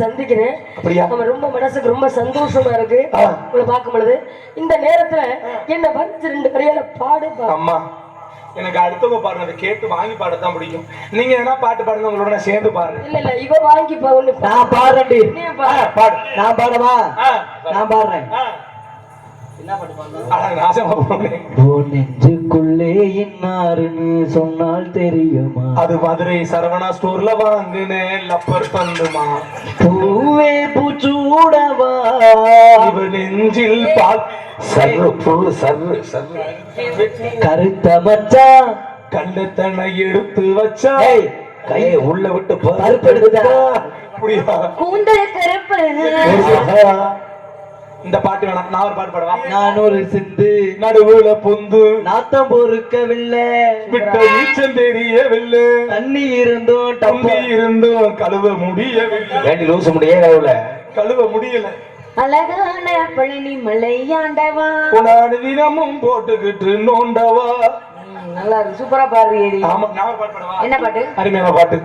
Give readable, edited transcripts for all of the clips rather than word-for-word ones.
சந்திக்கிறேன். ரொம்ப மனசுக்கு ரொம்ப சந்தோஷமா இருக்கு உங்களை பார்க்கும் பொழுது. இந்த நேரத்துல என்ன வந்து 2 வரியால பாடு. அம்மா எனக்கு அடுத்தவங்க பாடுறத கேட்டு வாங்கி பாடத்தான் பிடிக்கும். நீங்க என்ன பாட்டு பாடுங்க உங்களோட நான் சேர்ந்து பாடுறேன். இல்ல இல்ல இவ வாங்கி பாடு. நான் பாடுறேன்டி. பாடு. நான் பாடவா? நான் பாடுறேன். என்ன பாட்டு பாடுறேன்? நெஞ்சுக்குள்ளே இன்னாருன்னு சொன்னால் தெரியுமா? அது மதுரை சரவணா ஸ்டோர்ல வாங்குனேன் லப்பர் பந்துமா. பூவே பூச்சூடவா இவ நெஞ்சில் பால் சர்ரு பூ சர்ரு சர்ரு கருத்த மச்சா கள்ளத்தனை எடுத்து வச்சா கையை உள்ள விட்டு பருப்பு எடுத்தா புரியா? கூந்தல் கருப்பு. இந்த பாட்டு வேணாம். நான் ஒரு பாட்டு பாடவா? நான் ஒரு சிந்து நடுவுல பொந்து நாத்தம் பொறுக்கவில்லை விட்ட நீச்சம் தெரியவில்லை தண்ணி இருந்தும் தம்பி இருந்தும் கழுவ முடியவில்லை. வேண்டி லூச முடிய கழுவ முடியல. அழகான பழனி மலையாண்டவா உன்னாடு தினமும் போட்டுக்கிட்டு நோண்டவா. நல்லா இருக்கு. சூப்பரா பாடுறீடி. ஆமா நான் ஒரு பாட்டு பாடவா? என்ன பாட்டு? அருமையான பாட்டு.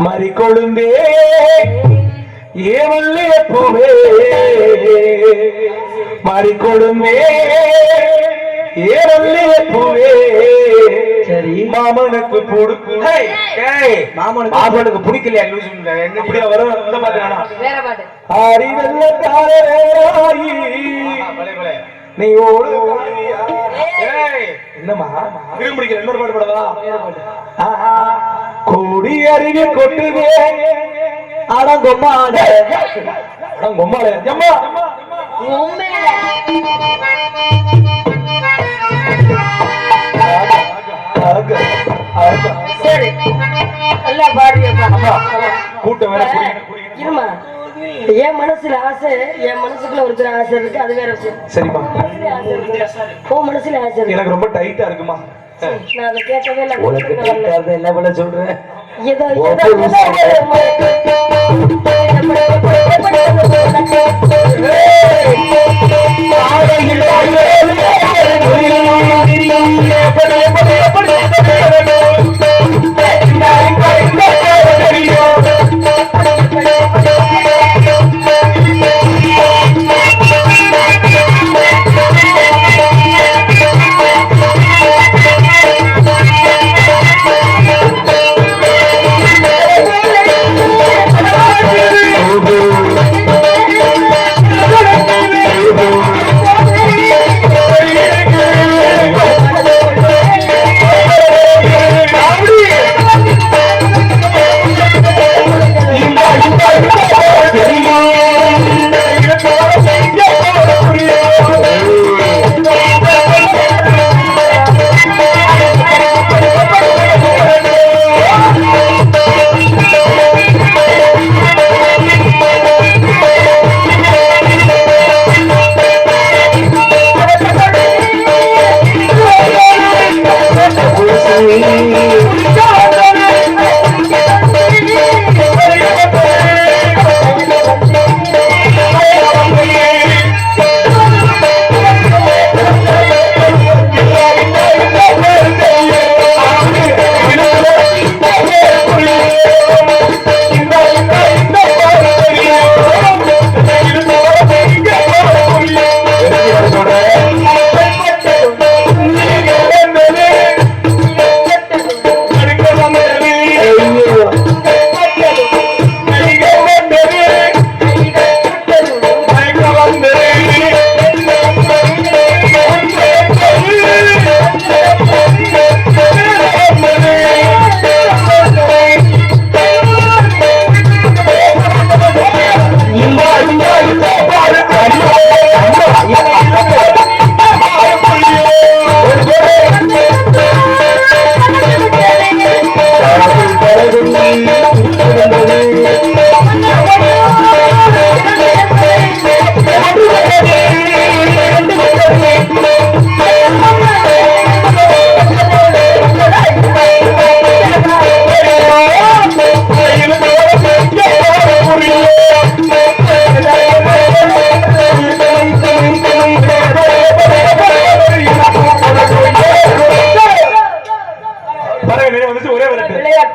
மறி கொழுந்தே ஏவல்லே பூவே மாறி கொடுமே ஏவல்லே பூவே. சரி மாமனுக்கு பொடுக்கு மாமனுக்கு பிடிக்கலையா? அப்படியே வரும். இந்த பாட்டு வேணாம். வேற பாட்டு. ஆரி வெள்ள தாராயி நீ ஓடு. என்னம்மா திரும்பிடிக்கிற இன்னொரு பாட்டு பாடவா? கோடி அருகே கொட்டுதே அடங்கொம்மாட அடங்கொம்மாட அம்மா சரி நல்லா பாடுறியப்பா. கூட்டம் வேற இருமா. என் மனசுல ஆசை, என் மனசுக்குள்ள ஒருத்தர் ஆசை இருக்கு. அது வேற விஷயம். சரிம்மா. உன் மனசுல ஆசை இருக்கு. எனக்கு ரொம்ப டைட்டா இருக்குமா. நான் அதை கேட்கவே இல்லை. என்ன பண்ண சொல்றேன்? ஏதோ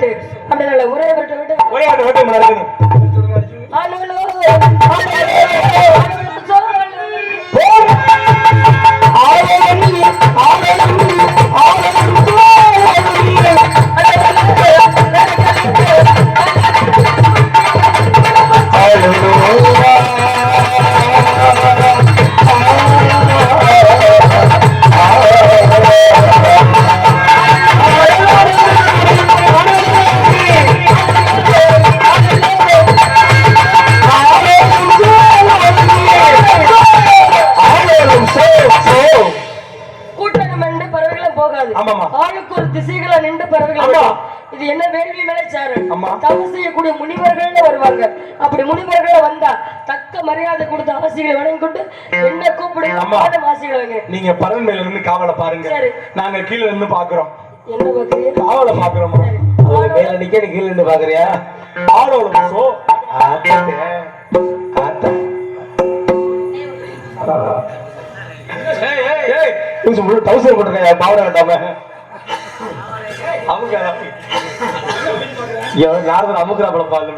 விட்டு அப்படி நல்ல ஒரே விட்டு விட்டு ஒரே ஆட்டு விட்டு நடக்கணும். ஆளுகளோ ஆளுக்கு ஒரு திசைகளை நின்று பறவைகள். இது என்ன வேள்வி மேலே சாரு தவம் செய்யக்கூடிய முனிவர்கள் வருவாங்க. அப்படி முனிவர்கள் வந்தா தக்க மரியாதை கொடுத்து அவசியங்களை வணங்கி கொண்டு என்ன கூப்பிடுங்க வாசிகளை. நீங்க பறவை மேல இருந்து காவலை பாருங்க, நாங்க கீழே இருந்து பாக்குறோம். என்ன பாக்குறீங்க? காவலை பாக்குறோம். மேல நிக்க கீழே இருந்து பாக்குறியா? ஆளோட டவுசர் போட்டிருக்கேன் பாவனை வேண்டாம. யாரும் அமுக்குறாப்பல பாக்க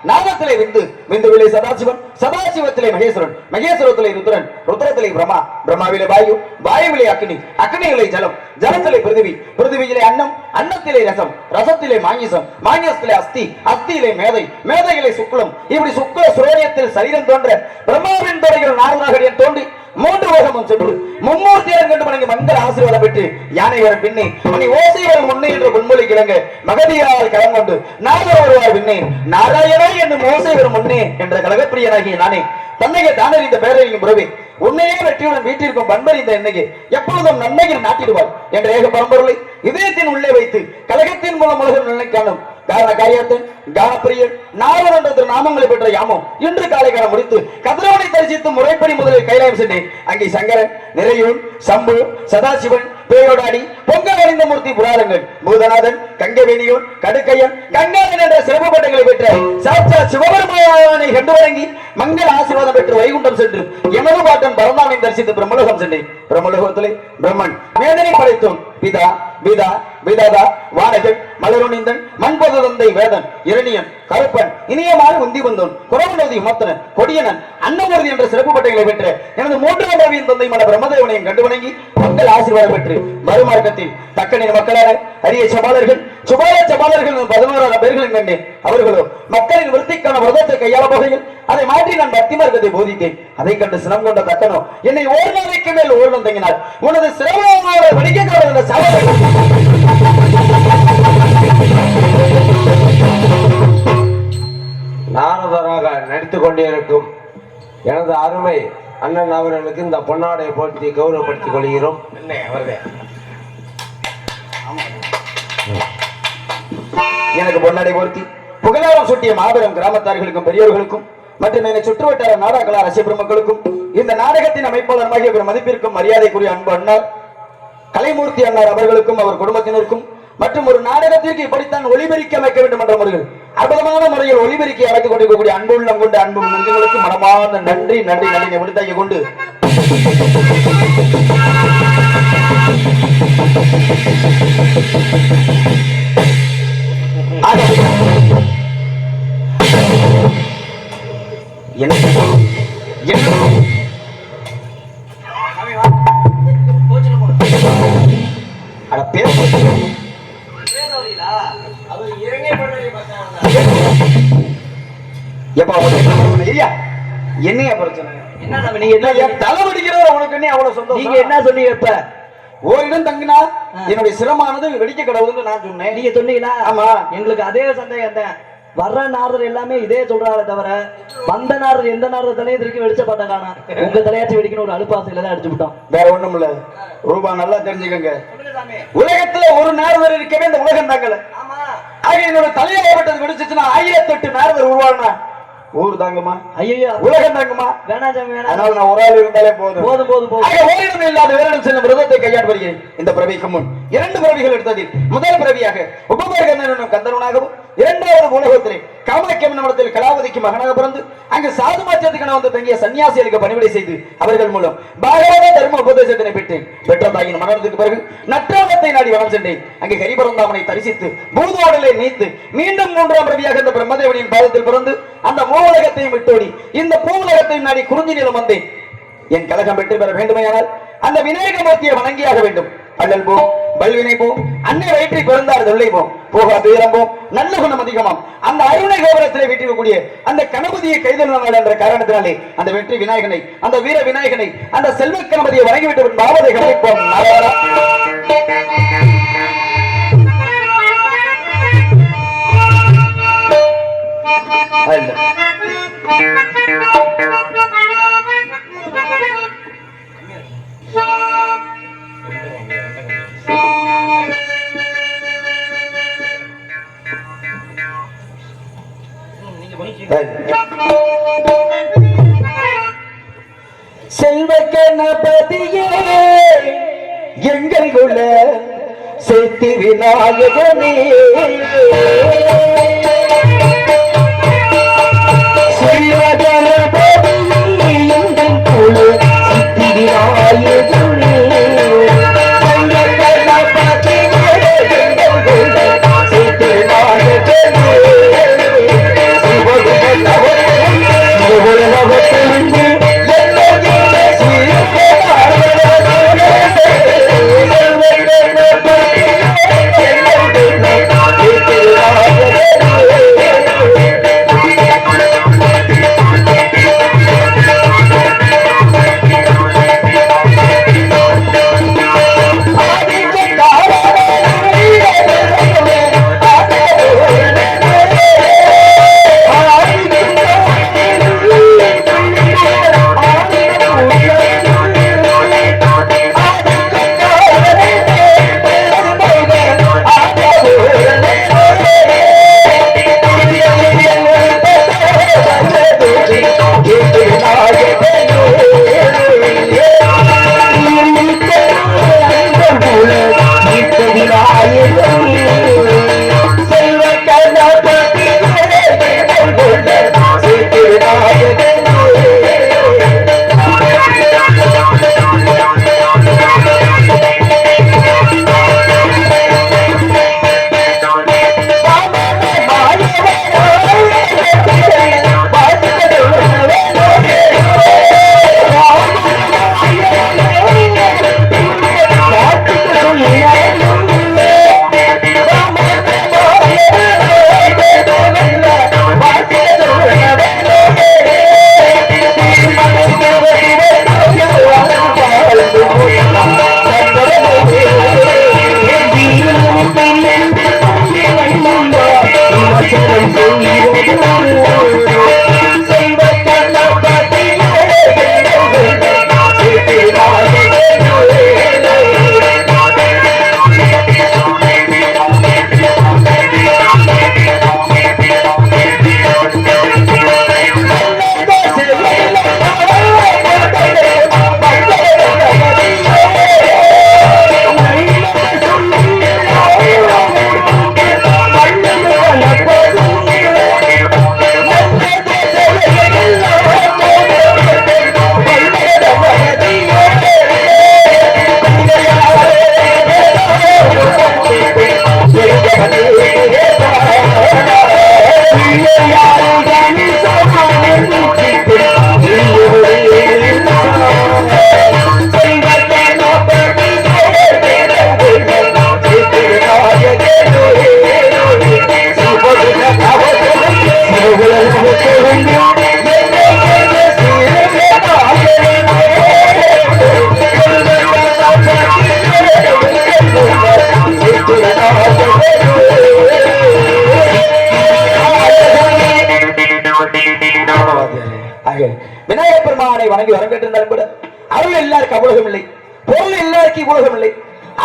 நாதத்திலே விந்து, விந்துவிலே சதாசிவன், சதாசிவத்திலே மகேஸ்வரன், மகேஸ்வரத்திலே ருத்ரன், ருத்ரத்திலே பிரம்மா, பிரம்மாவிலே வாயு, வாயுவிலே அக்னி, அக்னியிலே ஜலம், ஜலத்திலே பிருதிவி, பிருதிவியிலே அன்னம், அன்னத்திலே ரசம், ரசத்திலே மாங்கிசம், மாங்கிசத்திலே அஸ்தி, அஸ்தியிலே மேதை, மேதையிலே சுக்லம். இப்படி சுக்ல சுரோனியத்தில் சரீரம் தோன்ற பிரம்மாவின் தோன்றுகிற நாரதாகடியன் தோன்றி மூன்று உலகமும் சென்று மும்மூர்த்தியிடம் கண்டு வணங்கி மங்கள ஆசீர்வாதம் பெற்று யானை வரும் பின்னே மணி ஓசை வரும் முன்னே என்ற பொன்மொழி கிழங்கு மகதியால் கலம் கொண்டு நாகர் வருவார் பின்னே நாராயணா என்னும் ஓசை வரும் முன்னே என்ற கழகப்பிரியனாகிய நானே தன்னையை தானறிந்த பேரறியும் உறவே உன்னையே வெற்றியுடன் வீட்டிற்கும் பண்பறிந்த என்னைக்கு எப்பொழுதும் நன்மையில் நாட்டிடுவார் என்ற ஏக பரம்பொருளை இதயத்தின் உள்ளே வைத்து கழகத்தின் மூலம் உலகம் நிலை காணும் காரண காரியத்தன் கானப்பிரியன் நாவல் என்ற நாமங்களை பெற்ற யாமம் இன்று காலை கால முடித்து கதிரவனை தரிசித்து முறைப்படி முதலில் கைலாயம் சென்றேன். அங்கே சங்கரன் நிறையூன் சம்பு சதாசிவன் பேயோடாடி பொங்கல் அணிந்த மூர்த்தி புராணங்கள் பூதநாதன் கங்கவேணியோன் கடுக்கையன் கங்காதன் என்ற சிறப்பு பட்டங்களை பெற்ற சாட்சா சிவபெருமானை கண்டு வணங்கி மங்கள ஆசீர்வாதம் பெற்று வைகுண்டம் சென்று எமது பாட்டன் பரந்தானை தரிசித்து பிரம்மலோகம் சென்றேன். பிரம்மலோகத்திலே பிரம்மன் வேதனை படைத்தோம் பிதா விதா விதாதா வானகன் மலருணிந்தன் மண்பொது தந்தை வேதன் இரணியன் கருப்பன் இனியமான உந்தி வந்தோன் குரவநோதி உமத்தனன் கொடியனன் அன்னமூர்த்தி என்ற சிறப்பு பட்டைகளை பெற்ற எனது மூன்றாம் ரவியின் தந்தைமான பிரம்மதேவனையும் கண்டு வணங்கி மக்கள் ஆசீர்வாதம் பெற்று மறுமார்க்கத்தில் தக்கனின் மக்களான அரிய சபாலர்கள் சுபால சபாலர்கள் 11 பேர்களின் கண்டேன். அவர்களோ மக்களின் விருத்திக்கான விரதத்தை கையாள வகையில் அதை மாற்றி நான் பக்தி மார்க்கத்தை போதித்தேன். அதை கண்டு சினம் கொண்ட தக்கனோ என்னை ஓர்நாளைக்கு மேல் ஓர்வம் தங்கினார். உனது சிரமமாக வடிக்க சாலை நாரதராக நடித்துக் கொண்டிருக்கும் எனது அருமை அண்ணன் அவர்களுக்கு இந்த பொன்னாடை போட்டி கௌரவப்படுத்திக் கொள்கிறோம். எனக்கு பொன்னாடை போர்த்தி புகழாரம் சுட்டிய மாபெரும் கிராமத்தார்களுக்கும் பெரியவர்களுக்கும் மற்றும் என்னை சுற்றுவட்டார நாடகலா ரசிக மக்களுக்கும் இந்த நாடகத்தின் அமைப்பாளர் மதிப்பிற்கும் மரியாதைக்குரிய அன்பு அண்ணார் கலைமூர்த்தி அண்ணார் அவர்களுக்கும் அவர் குடும்பத்தினருக்கும் மற்றும் ஒரு நாடகத்திற்கு இப்படித்தான் ஒளிபெருக்கி அமைக்க வேண்டும் என்ற முறையில் அற்புதமான முறையில் ஒளிபெருக்கி அமைத்துக் கொண்டிருக்கக்கூடிய அன்பு உள்ளம் கொண்டு அன்பு நெஞ்சங்களுக்கு மனமான நன்றி நன்றி நன்றி விடுத்தாக்கி கொண்டு என்னைய பிரச்சனை என்ன நீங்க தலைவடிக்கிறவர் உனக்கு என்ன அவ்வளவு சொந்தம் நீங்க என்ன சொன்னீங்க இப்ப ஓரிடம் தங்கினா என்னுடைய சிரமானது வெடிக்க கடவுள்னு நான் சொன்னேன். நீங்க சொன்னீங்களா? ஆமா. எங்களுக்கு அதே சந்தேகம் தான். வர்ற நாரதர் எல்லாமே இதே சொல்றாங்களே தவிர வந்த நாரதர் எந்த நாரதர் தலையை திருக்கி வெடிச்ச பாட்டானா உங்க தலையாச்சு வெடிக்கணும் ஒரு அழுப்பாசையில தான் அடிச்சு விட்டோம். வேற ஒண்ணும் இல்ல. ரூபா நல்லா தெரிஞ்சுக்கங்க. உலகத்துல ஒரு நாரதர் இருக்கவே இந்த உலகம் தாங்கல. ஆக என்னோட தலையை ஏற்பட்டது வெடிச்சுன்னா 1008 நாரதர் உருவானா ஊர் தாங்குமா? ஐயோ உலகம் தாங்குமா? வேணாம் சாமி வேணாம். அதனால நான் ஒரு ஆள் இருந்தாலே போதும் போதும் போதும் போதும். ஓரிடம் இல்லாத வேறிடம் செல்லும் விரதத்தை கையாண்டு வருகிறேன். இந்த பிறவிக்கு முன் 2 பிறவிகள் எடுத்ததில் முதல் பிறவியாக உபமர்கந்தனும் கந்தனனாகவும் இரண்டாவது உலகத்திலே காமாக்கியம் இடத்தில் கலாவதிக்கு மகனாக பிறந்து அங்கு சாது மாற்றத்துக்கு வந்து தங்கிய சன்னியாசிகளுக்கு பணிவிடை செய்து அவர்கள் மூலம் பாகவத தர்ம உபதேசத்தினை பெற்றேன். பெற்ற தாயின் மரணத்துக்கு பிறகு நற்றாவத்தை நாடி வனம் சென்றேன். அங்கே ஹரிபரந்தாமனை தரிசித்து பூதோடலை நீத்து மீண்டும் 3ஆம் பிறவியாக இந்த பிரம்மதேவனின் பாதத்தில் பிறந்து அந்த மூலகத்தையும் விட்டோடி இந்த பூவுலகத்தையும் நாடி குறிஞ்சி நிலம் வந்தேன். என் கழகம் வெற்றி பெற வேண்டுமையானால் அந்த விநாயகமூர்த்தியை வணங்கியாக வேண்டும். அல்லல் போம் பல்வினை போம் அன்னை வயிற்றை பிறந்தார் தொல்லை போம் போகா துயரம் போம் நல்ல குணம் அதிகமாம் அந்த அருணை கோபுரத்திலே வீட்டிருக்கக்கூடிய அந்த கணபதியை கைதொழினாள் என்ற காரணத்தினாலே அந்த வெற்றி விநாயகனை அந்த வீர விநாயகனை அந்த செல்வ கணபதியை வணங்கிவிட்டு பாவதை கவனிப்போம். செல்வ கணபதியே எங்கள் குல சேத்தி விநாயகனே செல்வ கணபதியே எங்கள் குல சேத்தி விநாயகனே ஆக விநாயகப் பெருமானை வணங்கி வரம் பெற்றிருந்தாலும் கூட அருள் எல்லாருக்கும் உலகம் இல்லை, பொருள் எல்லாருக்கும் உலகம் இல்லை,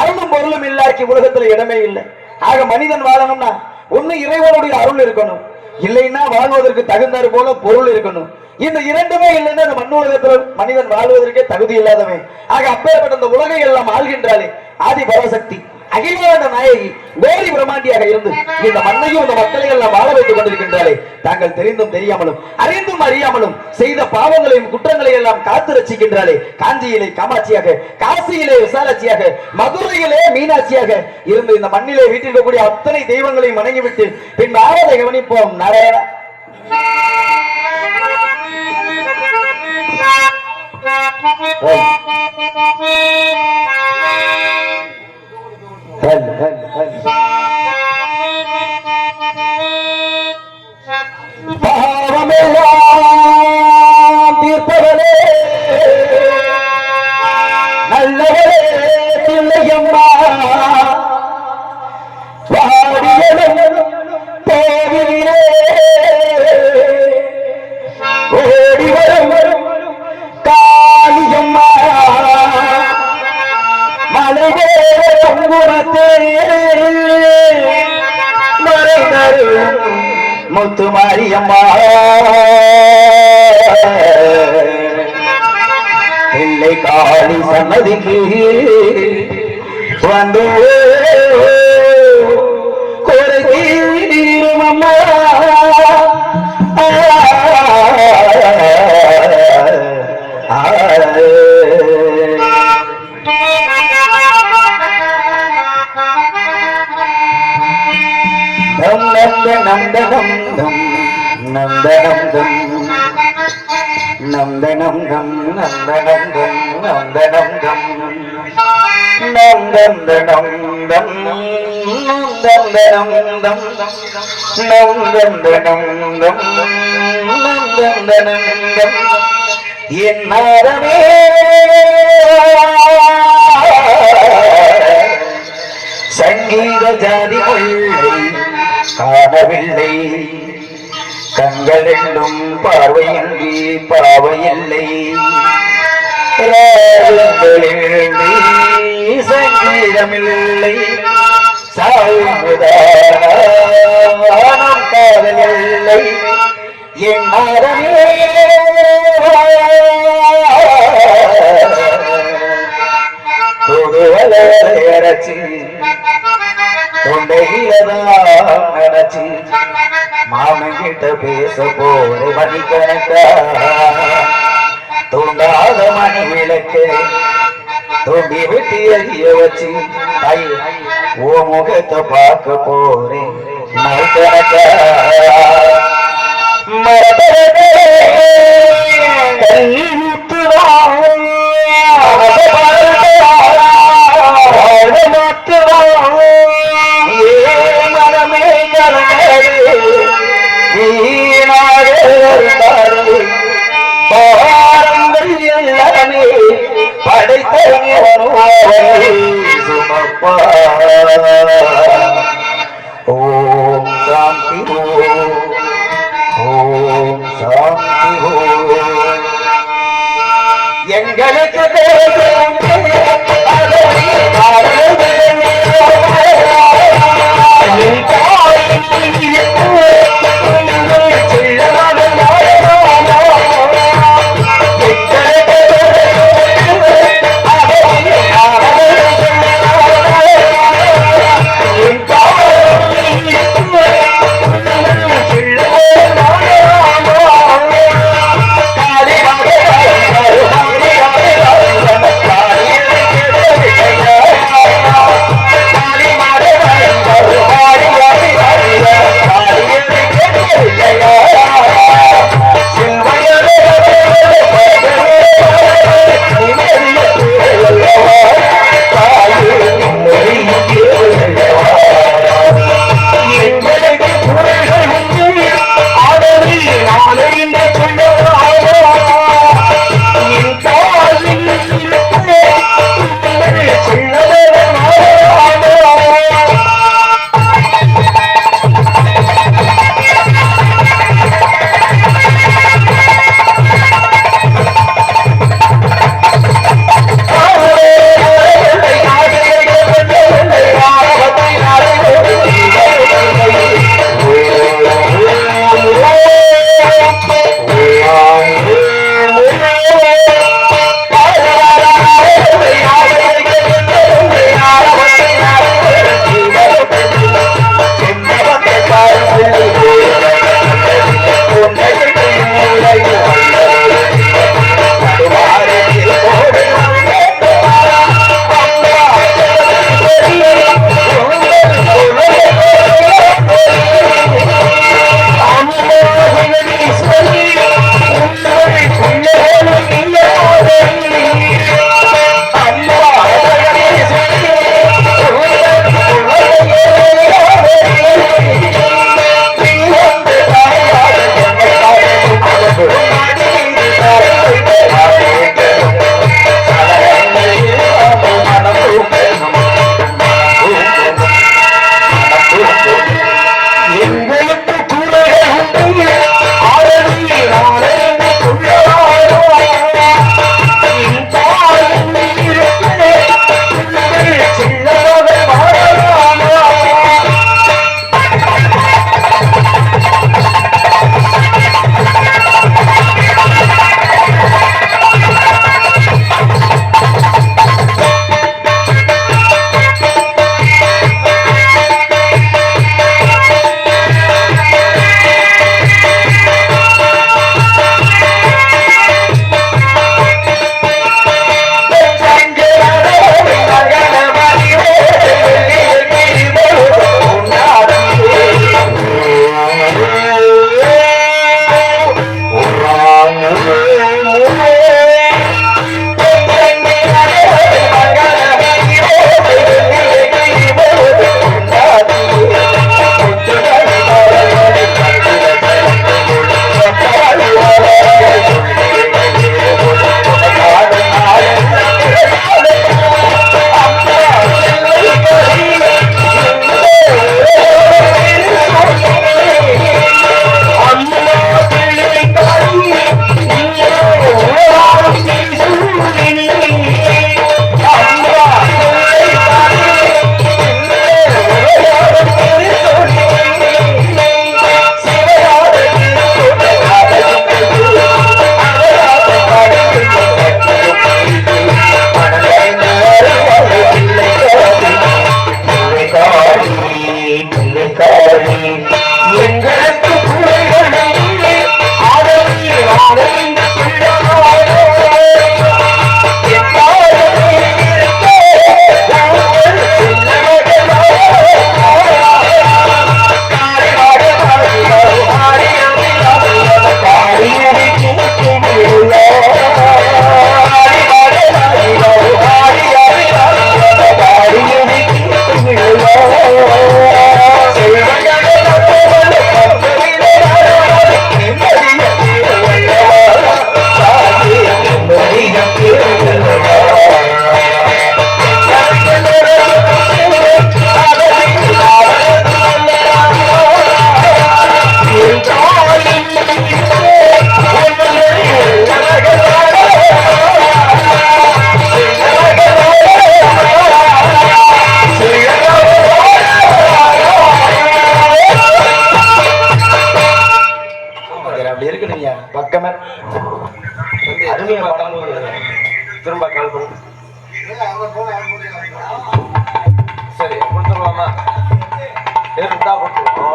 அருளும் பொருளும் எல்லாருக்கும் உலகத்துல இடமே இல்லை. ஆக மனிதன் வாழணும்னா ஒண்ணு இறைவனுடைய அருள் இருக்கணும், இல்லைன்னா வாழ்வதற்கு தகுந்தாறு போல பொருள் இருக்கணும். இந்த இரண்டுமே இல்லைன்னா இந்த மண்ணுலகத்தில் மனிதன் வாழ்வதற்கே தகுதி இல்லாதவன். ஆக அப்பேற்பட்ட இந்த உலகை எல்லாம் ஆள்கின்றாலே ஆதி பராசக்தி அகிலாண்ட நாயகி கோரி பிரம்மாண்டியாக இருந்து இந்த மண்ணையும் இந்த மக்களை எல்லாம் வாழ வைத்துக் கொண்டிருக்கின்றாலே தாங்கள் தெரிந்தும் தெரியாமலும் அறிந்தும் அறியாமலும் செய்த பாவங்களையும் குற்றங்களையும் எல்லாம் காத்து ரசிக்கின்றாலே காஞ்சியிலே காமாட்சியாக, காசியிலே விசாலாட்சியாக, மதுரையிலே மீனாட்சியாக இருந்து இந்த மண்ணிலே வீட்டிற்கக்கூடிய அத்தனை தெய்வங்களையும் வணங்கிவிட்டு பின் ஆவதை கவனிப்போம். நாராயணா பாவமெல்லாம் தீர்ப்பவளே நல்லவளே பிள்ளையம்மா வாடியலும் தேவிலே ஓடி வரும் காளியம்மா மலையே முத்து மாரியம்மா இல்லை காளி சன்னதிக்கு வந்து குறை தீரும் அம்மா. நந்தனம் நந்தனம் நந்தனம் நந்தனம் நந்தனம் நந்தனம் நந்தனம் என் நாரமே சங்கீத ஜாதி கொள்ளை காணவில்லை, கண்கள் என்னும் பார்வையின்றி பாவையில்லை, சங்கீதமில்லை சாய்வுதானம் காதல் இல்லை என் நாரமே தொடுவலையரசி தொண்டையிலதான் நினைச்சு மாமன் கிட்ட பேச போற மணிக்கணக்கா தூண்டாத மணி விளக்கு தூண்டி விட்டு எரிய வச்சு ஓ முகத்தை பார்க்க போறேன் நாள் கணக்கா ஓம் சாந்தி ஓம் சாந்தி எங்களுக்கு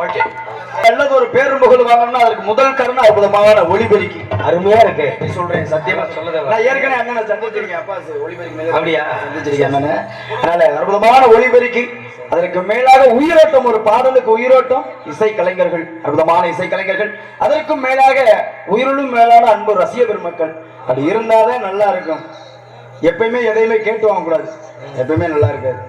ஓகே. நல்லது ஒரு பேரும் புகழ் வாங்கணும்னா அதற்கு முதல் காரணம் அற்புதமான ஒளிபெருக்கி. அருமையா இருக்கு. சொல்றேன் சத்தியமா சொல்லதே. நான் ஏற்கனவே அண்ணனை சந்திச்சிருக்கேன். அப்பா ஒளிபெருக்கி அப்படியா சந்திச்சிருக்கேன் அண்ணனை. அதனால அற்புதமான ஒளிபெருக்கி. அதற்கு மேலாக உயிரோட்டம், ஒரு பாடலுக்கு உயிரோட்டம் இசை கலைஞர்கள், அற்புதமான இசை கலைஞர்கள். அதற்கும் மேலாக உயிரிலும் மேலான அன்பு ரசிக பெருமக்கள். அது இருந்தாதான் நல்லா இருக்கும். எப்பயுமே எதையுமே கேட்டு வாங்க கூடாது. எப்பயுமே நல்லா இருக்காது.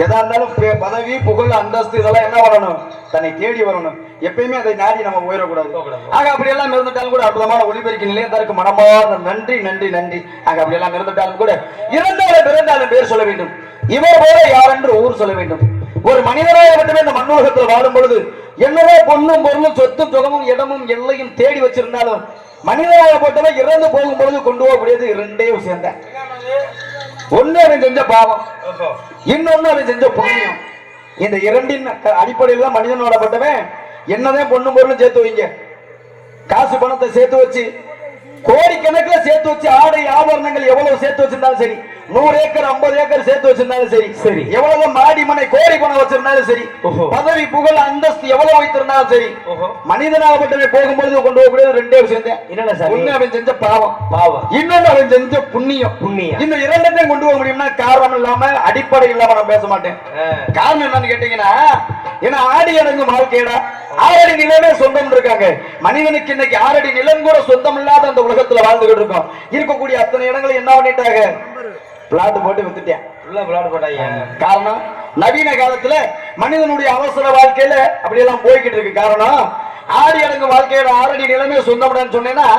எதா இருந்தாலும் பதவி புகழ் அந்தஸ்து இதெல்லாம் என்ன வரணும், தன்னை தேடி வரணும். எப்பயுமே அதை நாடி நம்ம உயரக்கூடாது. ஆக அப்படியெல்லாம் இருந்துட்டாலும் கூட அற்புதமான ஒளிபெருக்கி நிலையத்திற்கு மனமார்ந்த நன்றி நன்றி நன்றி. ஆக அப்படியெல்லாம் இருந்துட்டாலும் கூட இறந்தாலும் பிறந்தாலும் பேர் சொல்ல வேண்டும். இவர் போல யார் என்று ஊர் சொல்ல வேண்டும். ஒரு மனிதராக மட்டுமே இந்த மண்ணோகத்தில் வாழும் பொழுது என்னவோ பொண்ணும் பொருளும் சொத்தும் சுகமும் இடமும் எல்லையும் தேடி வச்சிருந்தாலும் மனிதராகப்பட்டவை இறந்து போகும் பொழுது கொண்டு போகக்கூடியது இரண்டே விஷயம் தான். ஒண்ணு அவன் செஞ்ச பாவம், இன்னொன்னு அவன் செஞ்ச புண்ணியம். இந்த இரண்டின் அடிப்படையில் தான் மனிதனோடப்பட்டவன் என்னதான் பொண்ணும் பொருளும் சேர்த்து வைங்க, காசு பணத்தை சேர்த்து வச்சு கோடிக்கணக்கில் சேர்த்து வச்சு ஆடை ஆபரணங்கள் எவ்வளவு சேர்த்து வச்சிருந்தாலும் சரி, 100 ஏக்கர் 50 ஏக்கர் சேர்த்து வச்சிருந்தாலும் சரி, சரி எவ்வளவு மாடி மனை கோடி பணம் வச்சிருந்தாலும் சரி, பதவி புகழ் அந்தஸ்து எவ்வளவு வைத்திருந்தாலும் சரி, மனிதனாகப்பட்டவன் போகும்போது கொண்டு போகக்கூடிய ரெண்டே விஷயம் தான். என்னென்ன சார்? ஒண்ணு அவன் செஞ்ச பாவம், இன்னொன்னு அவன் செஞ்ச புண்ணியம். இந்த இரண்டையும் கொண்டு போக முடியும்னா காரணம் இல்லாம அடிப்படை இல்லாம நான் பேச மாட்டேன். காரணம் என்னன்னு கேட்டீங்கன்னா, ஏன்னா ஆடி அடங்கும் வாழ்க்கையிடா 6 அடி நிலமே சொந்தம் இருக்காங்க. மனிதனுக்கு இன்னைக்கு 6 அடி நிலம் கூட சொந்தம் இல்லாத அந்த உலகத்துல வாழ்ந்துகிட்டு இருக்கோம். இருக்கக்கூடிய அத்தனை இடங்களை என்ன பண்ணிட்டாங்க, பிளாட் போட்டு வித்துட்டேன். காரணம் நவீன காலத்துல மனிதனுடைய அவசர வாழ்க்கையில அப்படியெல்லாம் போய்கிட்டு இருக்கு. காரணம் ஆடி அடங்கு வாழ்க்கையோட 6 அடி நிலமே சொந்தம் சொன்னேன்னா,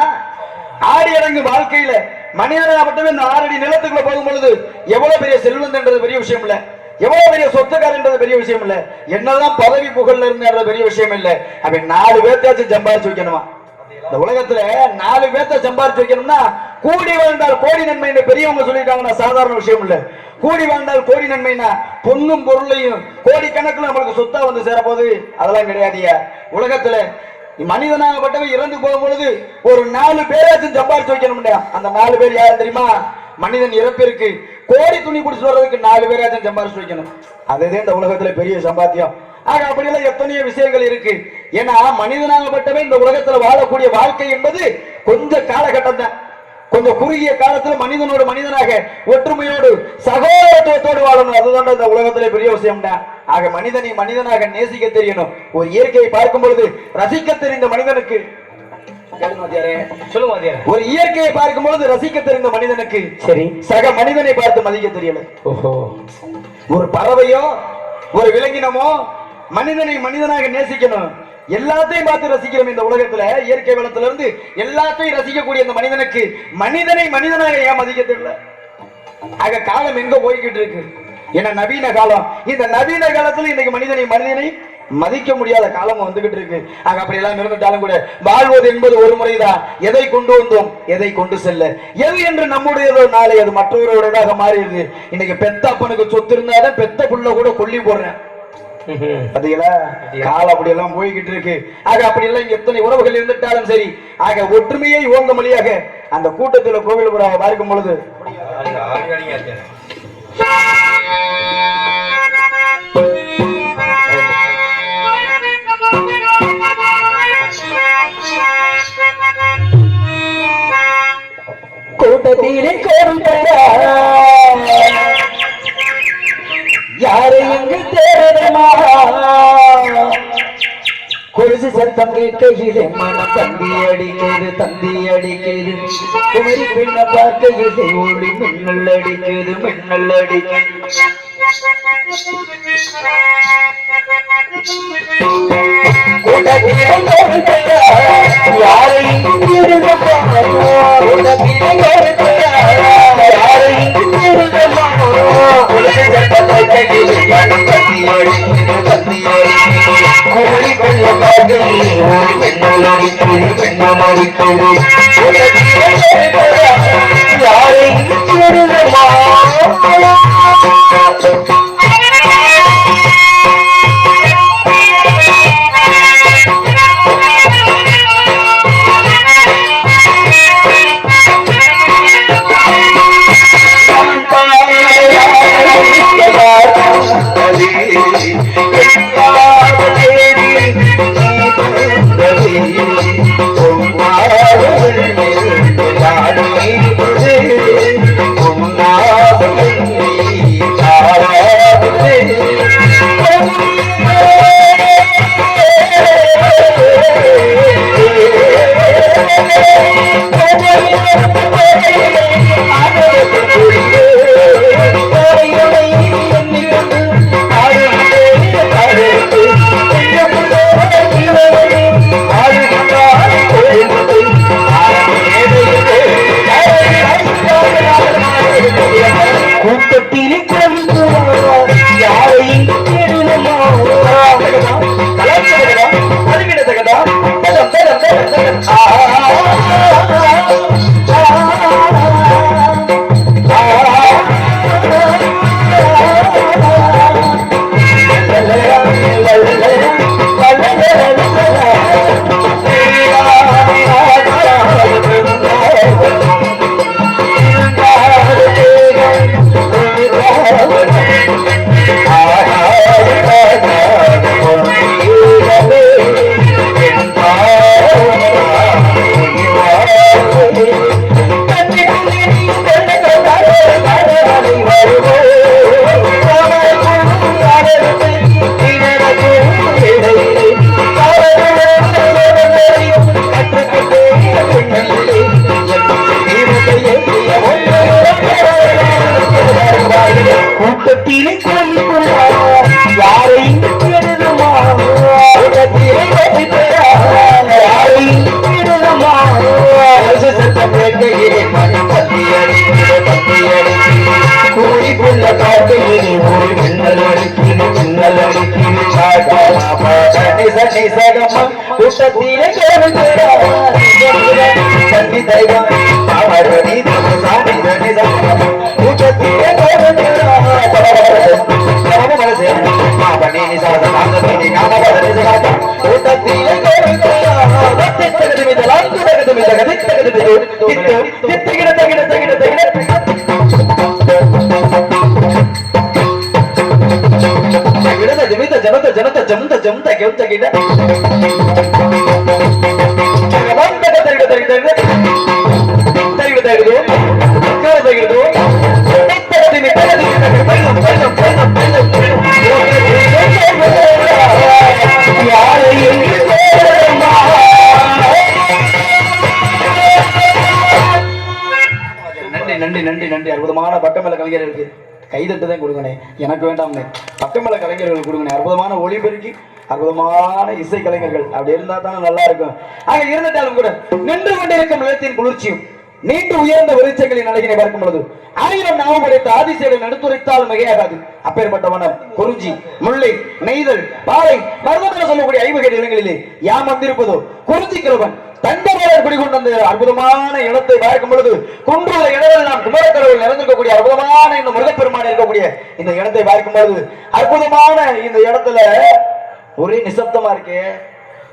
ஆடி அடங்கு வாழ்க்கையில மனிதனாகப்பட்டவே இந்த 6 அடி நிலத்துக்குள்ள போகும் பொழுது எவ்வளவு பெரிய செல்வந்தன்றது பெரிய விஷயம் இல்ல, எவ்வளவு பெரிய சொத்துக்காரன்றது பெரிய விஷயம் இல்ல, என்னதான் பதவி புகழ்ல இருந்து பெரிய விஷயம் இல்ல. அப்ப 4 பேர்த்தாச்சும் சம்பாதிச்சு வைக்கணுமா? இந்த உலகத்துல 4 பேர்த்த சம்பாதிச்சு வைக்கணும்னா கூடி வாழ்ந்தால் கோடி நன்மை பெரியவங்க சொல்லிட்டாங்கன்னா சாதாரண விஷயம் இல்ல. கூடி வாழ்ந்தால் கோடி நன்மைனா பொண்ணும் பொருளையும் கோடி கணக்குல நம்மளுக்கு சொத்தா வந்து சேரப்போது அதெல்லாம் கிடையாதியா. உலகத்துல மனிதனாகப்பட்டவை இறந்து போகும் பொழுது ஒரு 4 பேராச்சும் சம்பாதிச்சு வைக்கணும்டா. அந்த 4 பேர் யாரும் தெரியுமா? மனிதன் இறப்பிற்கு கோடி துணி பிடிச்சு வர்றதுக்கு 4 பேராச்சும் சம்பாதிச்சு வைக்கணும். அதுதான் இந்த உலகத்துல பெரிய சம்பாத்தியம். ஆக அப்படியெல்லாம் எத்தனையோ விஷயங்கள் இருக்கு. ஏன்னா மனிதனாகப்பட்டவே இந்த உலகத்துல வாழக்கூடிய வாழ்க்கை என்பது கொஞ்சம் காலகட்டம் தான். கொஞ்சம் குறுகிய காலத்துல மனிதனோடு மனிதனாக ஒற்றுமையோடு சகோதரத்துவத்தோடு வாழணும். அதுதான் இந்த உலகத்திலே பெரிய விஷயம் தான். ஆக மனிதனை மனிதனாக நேசிக்க தெரியணும். ஒரு இயற்கையை பார்க்கும் பொழுது ரசிக்க தெரிந்த மனிதனுக்கு, ஒரு இயற்கையை பார்க்கும் பொழுது ரசிக்க தெரிந்த மனிதனுக்கு சரி சக மனிதனை பார்த்து மதிக்க தெரியல. ஒரு பறவையோ ஒரு விலங்கினமோ மனிதனை மனிதனாக நேசிக்கணும். எல்லாத்தையும் பார்த்து ரசிக்கிறோம் இந்த உலகத்துல. இயற்கை வளத்துல இருந்து எல்லாத்தையும் ரசிக்கக்கூடிய இந்த மனிதனுக்கு மனிதனை மனிதனாக ஏன் மதிக்க தெரியல? ஆக காலம் எங்க போய்கிட்டு இருக்கு? ஏன்னா நவீன காலம். இந்த நவீன காலத்துல இன்னைக்கு மனிதனை மதிக்க முடியாத காலம் வந்துகிட்டு இருக்கு. ஆக அப்படி எல்லாம் இருந்துட்டாலும் கூட வாழ்வது என்பது ஒரு முறைதான். எதை கொண்டு வந்தோம், எதை கொண்டு செல்ல, எது என்று நம்முடையதோ நாளை அது மற்றவரோடாக மாறிடுது. இன்னைக்கு பெத்த அப்பனுக்கு சொத்து இருந்தாலும் பெத்த புள்ள கூட கொல்லி போடுறேன். பாத்தீங்களா? காலம் அப்படி எல்லாம் போய்கிட்டு இருக்கு. ஆக அப்படி எல்லாம் இங்க எத்தனை உறவுகள் இருந்துட்டாலும் சரி, ஆக ஒற்றுமையை ஓங்க மொழியாக அந்த கூட்டத்தில் கோவில் பார்க்கும் பொழுது கூட்டத்திலே யாரை எங்கு தேடுமா கொலுசு சத்தம் கேட்கையிலே மனம் தந்தி அடிக்கிறது குமரி பெண்ண பார்க்கையிலே ஓடி மின்னல் அடிக்கிறது. யாரை கூட்டத்திலே யாரை கூறிக்குள்ள காட்டையிலே ஒரு கூட்டத்திலே சந்தி தெய்வம் கூட்டத்திலே ಜನತ ಜನತ ಜಮತ ಜಮತ ಗೆಲ್ತ ಗಿಡ நன்றி நன்றி நன்றி அற்புதமான பட்டமேல கலைஞர்களுக்கு கைதட்டு தான் கொடுங்கண்ணே, எனக்கு வேண்டாம்னே. பட்டமேல கலைஞர்கள் கொடுங்கண்ணே. அற்புதமான ஒளிபெருக்கி அற்புதமான இசை கலைஞர்கள் அப்படி இருந்தா தானே நல்லா இருக்கும். ஆக இருந்துட்டாலும் கூட நின்று கொண்டிருக்கும் நிலத்தின் குளிர்ச்சியும் நீண்டு உயர்ந்த விருட்சங்களின் அழகினை பார்க்கும் பொழுது 1000 நாமம் படைத்த ஆதிசேடன் எடுத்துரைத்தாலும் மிகையாகாது. அப்பேற்பட்ட வனம், குறிஞ்சி, முல்லை, நெய்தல், பாறை, மருதம் சொல்லக்கூடிய 50 இடங்களிலே யாம் வந்திருப்பதோ குறிஞ்சி கிழவன் தண்டவாளர் குடிகொண்ட அந்த அற்புதமான இடத்தை பார்க்கும் பொழுது குன்றுள்ள இடங்கள் நாம் குமரக்கடவுள் நிறைந்திருக்கக்கூடிய அற்புதமான இந்த முருகப்பெருமான் இருக்கக்கூடிய இந்த இடத்தை பார்க்கும் பொழுது அற்புதமான இந்த இடத்துல ஒரே நிசப்தமா இருக்கு.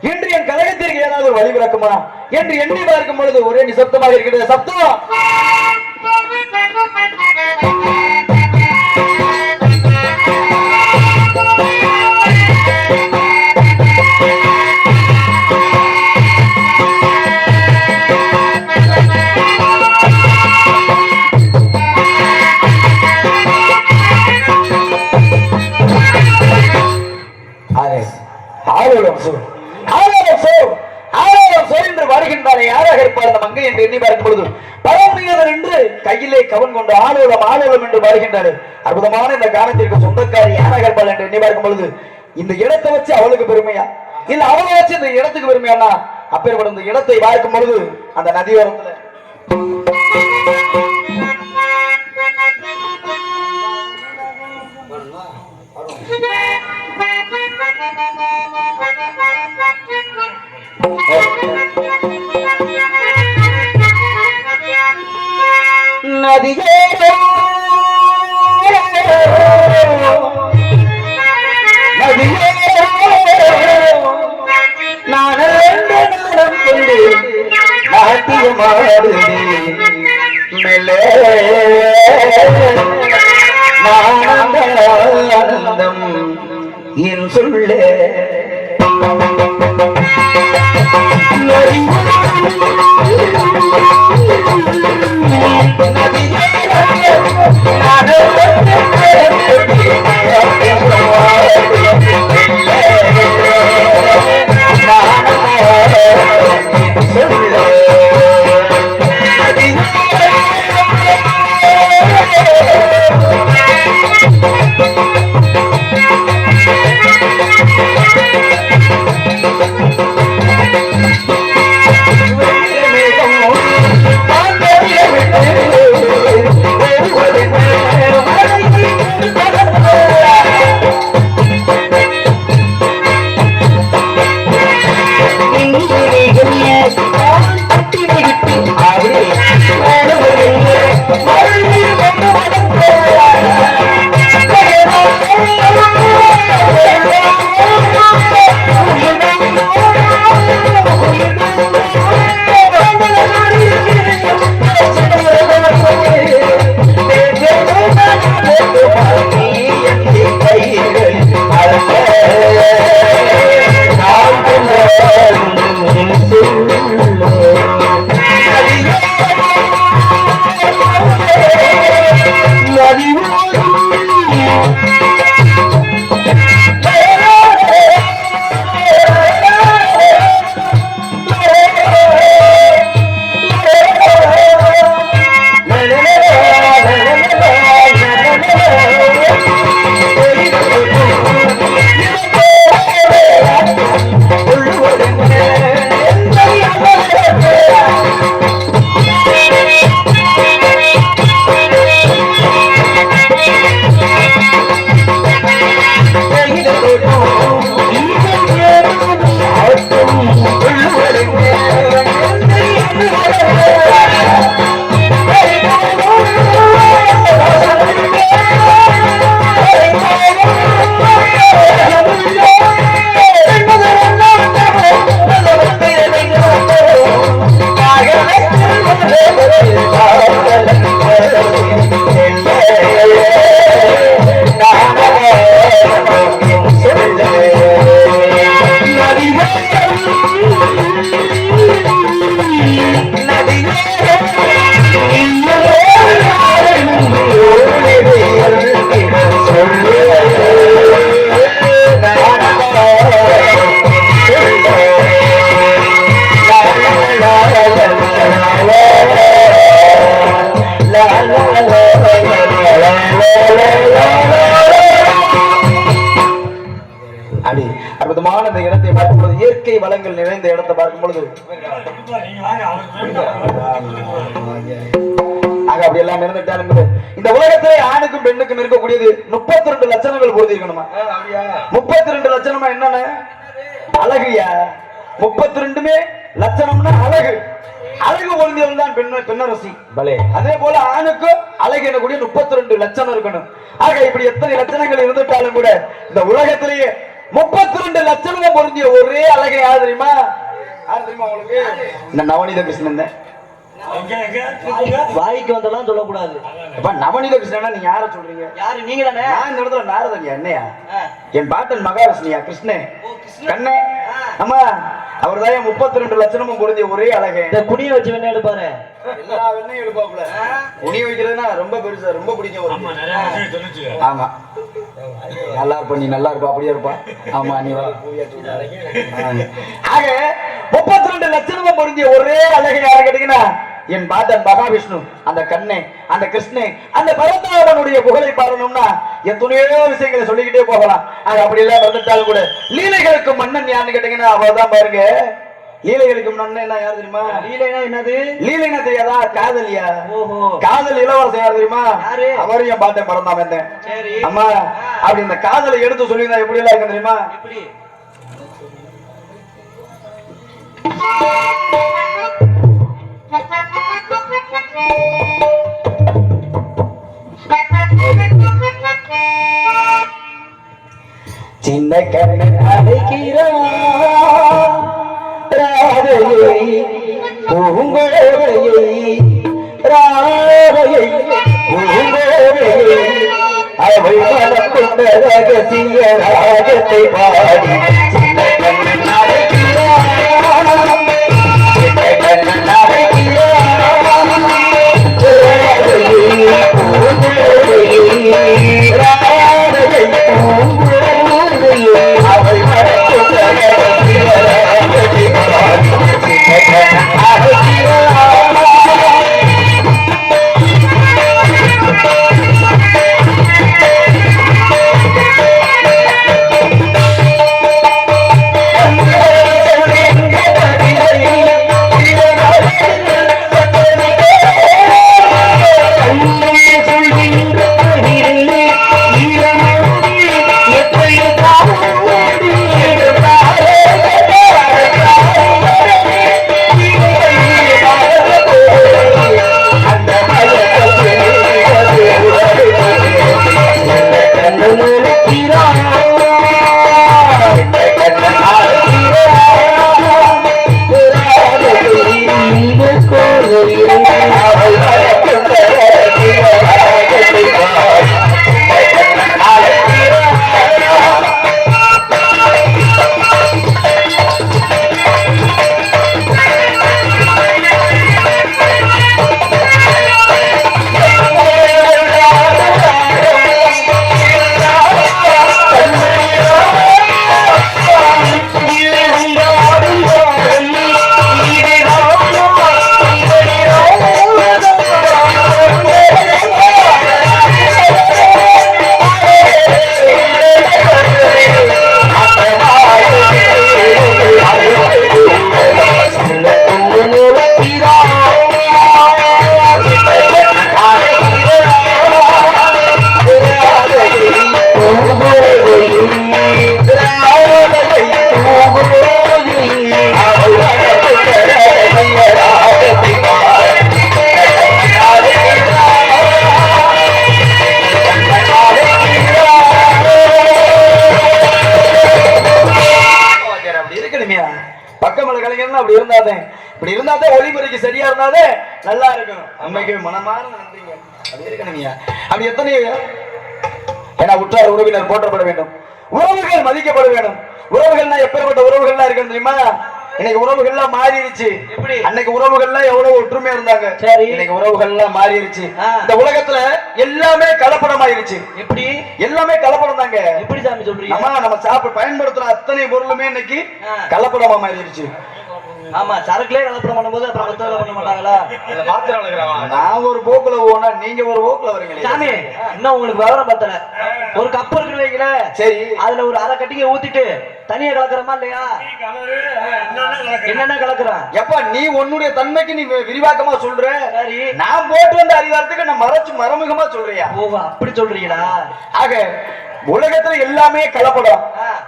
இன்று என் கழகத்திற்கு ஏதாவது ஒரு வழி பிறக்குமா என்று எண்ணி பார்க்கும் பொழுது ஒரே நிசப்தமாக இருக்கிறது. சப்தம் யாராக இருப்பார் அந்த மங்கை என்று எண்ணி பார்க்கும் பொழுது பரமீதர் என்று கையிலே கவன் கொண்டு ஆலோலம் ஆலோலம் என்று வருகின்றார். அற்புதமான இந்த காலத்திற்கு சொந்தக்காரி யாராக இருப்பாள் என்று எண்ணி பார்க்கும் பொழுது இந்த இடத்தை வச்சு அவளுக்கு பெருமையா இல்ல அவளை வச்சு இந்த இடத்துக்கு பெருமையானா அப்பேற்படும் இந்த இடத்தை பார்க்கும் பொழுது அந்த நதியோரத்துல நதியோரம் நான் கொண்டு நாட்டியமாடு ஆனந்தம் என் சொல்லே அப்படி அற்புதமான இந்த இடத்தை பார்க்கும் பொழுது, இயற்கை வளங்கள் நிறைந்த இடத்தை பார்க்கும் பொழுது அப்படி எல்லாம் இருந்துட்டாலும் இந்த உலகத்திலே ஆணுக்கும் பெண்ணுக்கும் இருக்கக்கூடியது 32 லட்சணங்கள் பொருத்தி இருக்கணுமா? 32 லட்சணமா என்னன்னு அழகுயா. 32மே லட்சணம்னா அழகு. அழகு பொருந்தியவள் தான் பெண்ணரசி. அதே போல ஆணுக்கும் அழகு எனக்கூடிய 32 லட்சணம் இருக்கணும். ஆக இப்படி எத்தனை லட்சணங்கள் இருந்துட்டாலும் கூட இந்த உலகத்திலேயே 32 லட்சணமும் பொருந்திய ஒரே அழகை யார் தெரியுமா? யார் தெரியுமா உங்களுக்கு? இந்த நவநீத கிருஷ்ணன் தான். வாய்க்கு வந்தெல்லாம் சொல்லக்கூடாது. நவநீத கிருஷ்ணனா நீங்க யார சொல்றீங்க? யாரு நீங்க தானே? நான் இந்த இடத்துல நாரதன்யா. என்னையா? என் பாட்டன் மகாலட்சுமியா கிருஷ்ணன் கண்ணே. ஆமா, அவர் தான் 32 லட்சணமும் பொருந்திய ஒரே அழகே. இந்த குனிய வச்சு வேணா எடுப்பாரு. எல்லா வெண்ணையும் எடுப்பாப்புல. குனிய வைக்கிறதுனா ரொம்ப பெருசா, ரொம்ப பிடிக்கும். ஆமா, நல்லா இருப்ப நீ, நல்லா இருப்பா, அப்படியே இருப்பா. ஆமா, நீ ஆக 32 லட்சணமும் பொருந்திய ஒரே அழகை யார கேட்டீங்கன்னா என் பாட்டன் மகாவிஷ்ணு. அந்த கண்ணே, அந்த கிருஷ்ணே, அந்த பரந்தாமனுடைய புகழை பாடணும்னா எத்தனையோ விஷயங்களை சொல்லிக்கிட்டே போகலாம். அது அப்படி எல்லாம் வந்துட்டாலும் கூட லீலைகளுக்கு மன்னன் யாருன்னு கேட்டீங்கன்னா அவர்தான் பாருங்க. லீலைகளுக்கு மன்னன் என்ன யாரு தெரியுமா? லீலைனா என்னது? லீலைனா தெரியாதா? காதலியா. ஓஹோ, காதல் இளவரசன் யாரு தெரியுமா? யாரு? அவரும் என் பாட்டன் பரந்தாமன் தான். சரி. அம்மா, அப்படி இந்த காதலை எடுத்து சொல்லியிருந்தா எப்படி எல்லாம் இருக்கு தெரியுமா? எப்படி? சின்ன கண்ணன் அழைக்கிறான் ராதையை, பூங்கோதையை, ராதையை, பூங்கோதையை, அவள் மனம் கொண்ட ரகசிய ராகத்தை பாடி சின்ன கண்ணன் அழைக்கிறான், சின்ன கண்ணன் அழைக்கிறான் ராதையை, பூங்கோதையை, ராதையை, பூங்கோதையை, அவள் மனம் கொண்ட ரகசிய ராகத்தை பாடி சின்ன கண்ணன் அழைக்கிறான். பக்கமல கலைஞர் அப்படி இருந்தாதே, இப்படி இருந்தாதே ஒளிமுறைக்கு சரியா இருந்தாதே நல்லா இருக்கணும். அம்மைக்கு மனமார்ந்த நன்றிங்க. அப்படி இருக்கணும்யா. அப்படி எத்தனை ஏன்னா உற்றார் உறவினர் போற்றப்பட வேண்டும், உறவுகள் மதிக்கப்பட வேண்டும். உறவுகள்னா எப்பேற்பட்ட உறவுகள்லாம் இருக்கு தெரியுமா? இன்னைக்கு உறவுகள்லாம் மாறிடுச்சு. எப்படி? அன்னைக்கு உறவுகள்லாம் எவ்வளவு ஒற்றுமையா இருந்தாங்க. சரி, இன்னைக்கு உறவுகள்லாம் மாறிடுச்சு. இந்த உலகத்துல எல்லாமே கலப்படமாயிருச்சு. எப்படி? எல்லாமே கலப்படம் தாங்க. எப்படி சாமி சொல்றீங்க? நம்ம சாப்பிட பயன்படுத்துற அத்தனை பொருளுமே இன்னைக்கு கலப்படமா மாறிடுச்சு. ஆமா சரக்குலயே கலப்படம் பண்ணும்போது அப்புறம் மத்தவங்க பண்ண மாட்டாங்களா? இதை பாத்திரம் அழுகிறவா நான் ஒரு போக்குல போனா நீங்க ஒரு போக்குல வரீங்களே. சாமி இன்னும் உங்களுக்கு விவரம் பத்தல. ஒரு கப்பு இருக்குன்னு வைக்கல, சரி, அதுல ஒரு அரை கட்டிங்க ஊத்திட்டு தண்ணியை கலக்குறமா இல்லையா? என்னென்ன கலக்குறான்? எப்ப நீ உன்னுடைய தன்மைக்கு நீ விரிவாக்கமா சொல்ற, சரி நான் போட்டு வந்த அதிகாரத்துக்கு நான் மறைமுகமா சொல்றியா? ஓ அப்படி சொல்றீங்களா? ஆக உலகத்துல எல்லாமே கலப்படம்.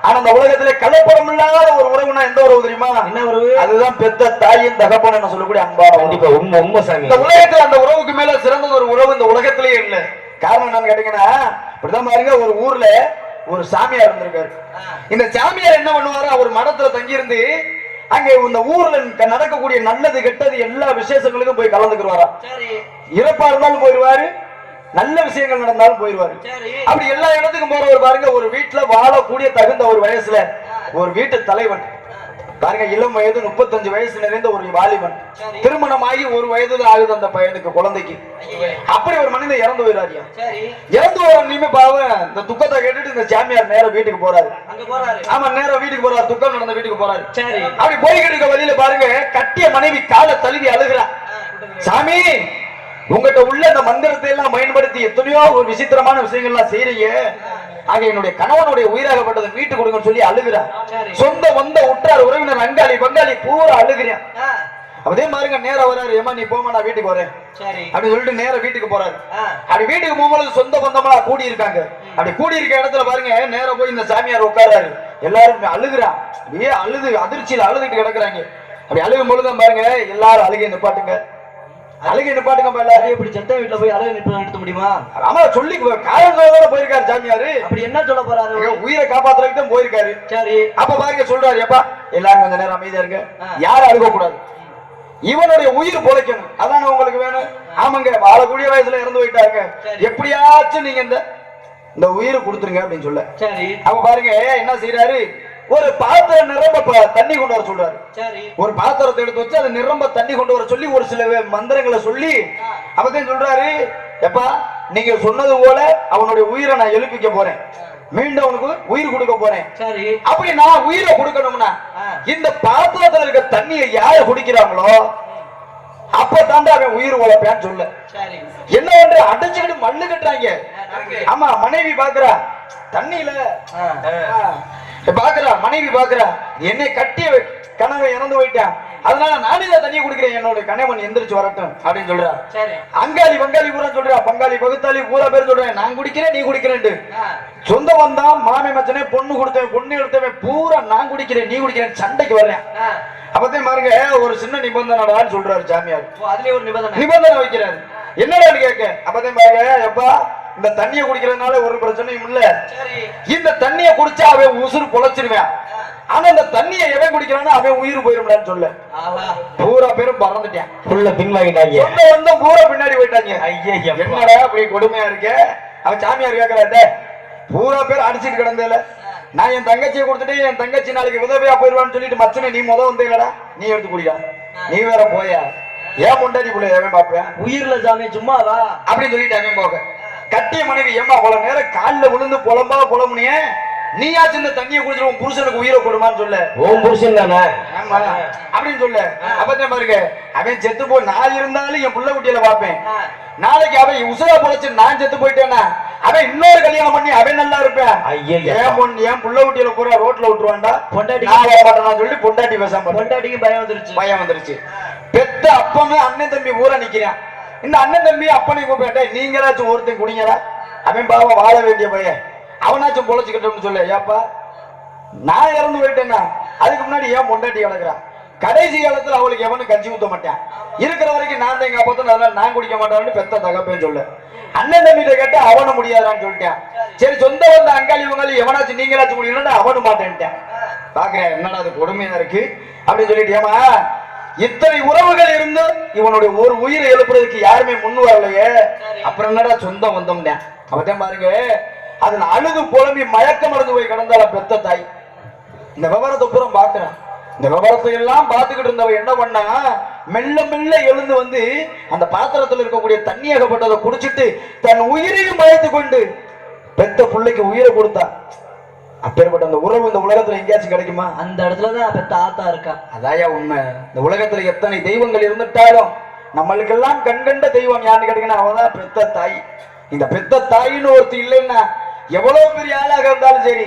ஆனா அந்த உலகத்துல கலப்படம் இல்லாத ஒரு உறவுனா எந்த உறவு தெரியுமா? என்ன உறவு? அதுதான் பெத்த தாயின் தகப்பன் என்ன சொல்லக்கூடிய அன்பான உறவு. கண்டிப்பா உண்மை உண்மை சாமி. இந்த உலகத்துல அந்த உறவுக்கு மேல சிறந்த ஒரு உறவு இந்த உலகத்திலேயே இல்ல. காரணம் என்னன்னு கேட்டீங்கன்னா, இப்படிதான் பாருங்க, ஒரு ஊர்ல ஒரு சாமியார் இருந்திருக்காரு. இந்த சாமியார் என்ன பண்ணுவாரு, அவர் மடத்துல தங்கி இருந்து அங்க இந்த ஊர்ல நடக்கக்கூடிய நல்லது கெட்டது எல்லா விசேஷங்களுக்கும் போய் கலந்துக்குவாரா. சரி இறப்பா இருந்தாலும் போயிருவாரு, நல்ல விஷயங்கள் நடந்தாலும் போயிருவாரு. சரி அப்படி எல்லா இடத்துக்கும் போறவர் பாருங்க, ஒரு வீட்டுல வாழக்கூடிய தகுந்த ஒரு வயசுல ஒரு வீட்டு தலைவன் பாருங்க, இளம் வயது 35 வயசு நிறைந்த ஒரு வாலிபன், திருமணமாகி 1 வயது ஆகுது அந்த பையனுக்கு, குழந்தைக்கு. அப்படி ஒரு மனிதன் இறந்து போயிடாரியா. இறந்து போற நீமே பாவம் இந்த துக்கத்தை கேட்டுட்டு இந்த சாமியார் நேர வீட்டுக்கு போறாரு. அங்க போறாரு. ஆமா, நேரம் வீட்டுக்கு போறாரு, துக்கம் நடந்த வீட்டுக்கு போறாரு. சரி அப்படி போய்கிட்டு இருக்க வழியில பாருங்க, கட்டிய மனைவி காலை தழுவி அழுகிறா. சாமி, உங்ககிட்ட உள்ள அந்த மந்திரத்தை எல்லாம் பயன்படுத்தி எத்தனையோ ஒரு விசித்திரமான விஷயங்கள்லாம் செய்றீங்க. ஆக என்னுடைய கணவனுடைய உயிராகப்பட்டதை மீட்டு கொடுங்கன்னு சொல்லி அழுகிறா. சொந்த வந்த உற்றார் உறவினர் அங்காளி பங்காளி பூரா அழுகிறேன். அதே மாதிரிங்க நேரம் வராரு, ஏமா நீ போமா நான் வீட்டுக்கு வரேன் அப்படின்னு சொல்லிட்டு நேரம் வீட்டுக்கு போறாரு. அப்படி வீட்டுக்கு போகும்போது சொந்த பந்தமா கூடி இருக்காங்க. அப்படி கூடி இருக்க இடத்துல பாருங்க, நேரம் போய் இந்த சாமியார் உட்காராரு. எல்லாரும் அழுகுறா, அப்படியே அழுது அதிர்ச்சியில அழுதுட்டு கிடக்குறாங்க. அப்படி அழுகும் பொழுதுதான் பாருங்க, எல்லாரும் அழுகை நிப்பாட்டுங்க, அழுகை நிப்பாட்டுங்க. எல்லாரும் இப்படி செத்த வீட்டுல போய் அழகு நிறுத்த முடியுமா? ஆமா, சொல்லி காரணம் போயிருக்காரு சாமியாரு. அப்படி என்ன சொல்ல போறாரு? உயிரை காப்பாத்துறதுக்கு தான் போயிருக்காரு. சரி அப்ப பாருங்க சொல்றாரு, எப்பா எல்லாரும் கொஞ்ச நேரம் அமைதியா இருங்க, யாரும் அழுக கூடாது, இவனுடைய உயிர் பொழைக்கணும், அதான உங்களுக்கு வேணும். ஆமாங்க, வாழக்கூடிய வயசுல இறந்து போயிட்டாங்க, எப்படியாச்சும் நீங்க இந்த உயிரை கொடுத்துருங்க அப்படின்னு சொல்ல. சரி அப்ப பாருங்க என்ன செய்யறாரு, ஒரு பாத்திரம் நிரம்ப தண்ணி கொண்டு வர சொல்றாரு. சரி ஒரு பாத்திரத்தை எடுத்து வச்சு அது நிரம்ப தண்ணி கொண்டு வர சொல்லி ஒரு சில மந்திரங்களை சொல்லி அப்பதான் சொல்றாரு, எப்பா நீங்க சொன்னது போல அவனுடைய உயிரை நான் எழுப்பிக்க போறேன், மீண்டும் அவனுக்கு உயிர் கொடுக்க போறேன். சரி அப்படி நான் உயிரை கொடுக்கணும்னா இந்த பாத்திரத்துல இருக்க தண்ணியை யாரு குடிக்கிறாங்களோ அப்பதான் அவன் உயிர் உழைப்பான்னு சொல்ல. சரி என்ன பண்ற, அடைச்சுக்கிட்டு மண்ணு கட்டுறாங்க. ஆமா, மனைவி பாக்குறா தண்ணியில பாக்குறா, மனைவி பாக்குறா, என்னை கட்டிய கணவன் இறந்து போயிட்டான், அதனால நானே தண்ணியை குடிக்கிறேன், என்னோட கணவன் எந்திரிச்சு வரட்டும் அப்படின்னு சொல்றா. அங்காளி பங்காளி பூரா சொல்றா, பங்காளி பகுத்தாளி பூரா பேர் சொல்றேன், நான் குடிக்கிறேன் நீ குடிக்கிறேன். சொந்த வந்தான் மாமே மச்சனே, பொண்ணு கொடுத்தவன் பொண்ணு எடுத்தவன் பூரா நான் குடிக்கிறேன் நீ குடிக்கிறேன் சண்டைக்கு வர்றேன். அப்பதான் பாருங்க, ஒரு சின்ன நிபந்தனை சொல்றாரு சாமியார். அதுலயே ஒரு நிபந்தனை வைக்கிறாரு. என்னடான்னு கேட்க, அப்பதான் பாருங்க, எப்பா இந்த தண்ணியை குடிக்கிறதுனால ஒரு பிரச்சனையும் இல்ல, இந்த தண்ணியை குடிச்சா அவன் உசுறு பொழைச்சிருவேன், ஆனா இந்த தண்ணியை எவன் குடிக்கிறான்னு அவன் உயிர் போயிரும்டான்னு சொல்ல. பூரா பேரும் பறந்துட்டான், பின்வாங்கிட்டாங்க, பூரா பின்னாடி போயிட்டாங்க. என்னடா அப்படி கொடுமையா இருக்க. அவன் சாமியார் கேட்கறாட்ட, பூரா பேர் அடிச்சுட்டு கிடந்தேல, நான் என் தங்கச்சியை கொடுத்துட்டு என் தங்கச்சி நாளைக்கு விதவையா போயிருவான்னு சொல்லிட்டு மச்சனை நீ வந்தேலடா, நீ எடுத்து குடியா, நீ வேற போயா, ஏன் முண்டாடி புள்ள எவன் பாப்பேன் உயிர்ல சாமி சும்மாவா அப்படின்னு சொல்லிட்டு அவன் போக. கட்டிய மனைவி ஏமா போல நேரம் காலில் விழுந்து புலம்புனிய, நீயாச்சும் இந்த தண்ணியை குடிச்சிட்டு உன் புருஷனுக்கு உயிரை கொடுமான்னு சொல்ல. உன் புருஷன் தானே அப்படின்னு சொல்ல. அப்பதான் பாருங்க, அவன் செத்து போய் நான் இருந்தாலும் என் புள்ள குட்டியில பாப்பேன், நாளைக்கு அவன் உசுரா பொழைச்சு நான் செத்து போயிட்டேன்னா அவன் இன்னொரு கல்யாணம் பண்ணி அவன் நல்லா இருப்பேன், என் புள்ள குட்டியில பூரா ரோட்ல விட்டுருவான்டா, பொண்டாட்டி மாட்டேன்னு சொல்லி பொண்டாட்டி பேசாம பொண்டாட்டிக்கு பயம் வந்துருச்சு. பெத்த அப்பமே அண்ணன் தம்பி பூரா நிக்கிறான். இந்த அண்ணன் தம்பி அப்பனை கூப்பிட்டா, நீங்களாச்சும் ஒருத்தன் குடிங்கடா, அவன் பாவம் வாழ வேண்டிய பையன், அவனாச்சும் பொழைச்சுக்கிட்டோம்னு சொல்ல. ஏப்பா நான் இறந்து போயிட்டேன்னா அதுக்கு முன்னாடி ஏன் பொண்டாட்டி கிடக்குறான், கடைசி காலத்துல அவளுக்கு எவனும் கஞ்சி ஊத்த மாட்டேன், இருக்கிற வரைக்கும் நான் தான் எங்க அப்பா, அதனால நான் குடிக்க மாட்டான்னு பெத்த தகப்பேன்னு சொல்ல. அண்ணன் தம்பிட்ட கேட்ட அவனும் முடியாதான்னு சொல்லிட்டேன். சரி, சொந்த வந்த அங்காளி உங்காளி எவனாச்சும் நீங்களாச்சும் முடியலன்னா அவனும் மாட்டேன்ட்டேன். பாக்குறேன் என்னடா அது கொடுமையா இருக்கு அப்படின்னு சொல்லிட்டு, ஏமா இத்தனை உறவுகள் இருந்து இவனுடைய ஒரு உயிரை எழுப்புறதுக்கு யாருமே முன் வரலையே, அப்புறம் என்னடா சொந்தம் வந்தோம்னே. அவன் பாருங்க, அதுல அழுது புலம்பி மயக்கம் அடைஞ்சு போய் கிடந்தால பெத்த தாய். இந்த விவரத்தை பூரம் பாக்குறான். இந்த விவரத்தை எல்லாம் பார்த்துக்கிட்டு இருந்தவ என்ன பண்ணா, மெல்ல மெல்ல எழுந்து வந்து அந்த பாத்திரத்தில் இருக்கக்கூடிய தண்ணியாகப்பட்டதை குடிச்சிட்டு தன் உயிரையும் மயத்து கொண்டு பெத்த பிள்ளைக்கு உயிரை கொடுத்தா. அப்பேற்பட்ட அந்த உறவு இந்த உலகத்துல எங்கேயாச்சும் கிடைக்குமா? அந்த இடத்துலதான் அப்ப தாத்தா இருக்கா. அதாயா உண்மை. இந்த உலகத்துல எத்தனை தெய்வங்கள் இருந்துட்டாலும் நம்மளுக்கெல்லாம் கண்கண்ட தெய்வம் யாருன்னு கேட்டீங்கன்னா அவதான் பெத்த தாய். இந்த பெத்த தாயின்னு ஒருத்தி இல்லைன்னா எவ்வளவு பெரிய ஆளாக இருந்தாலும் சரி,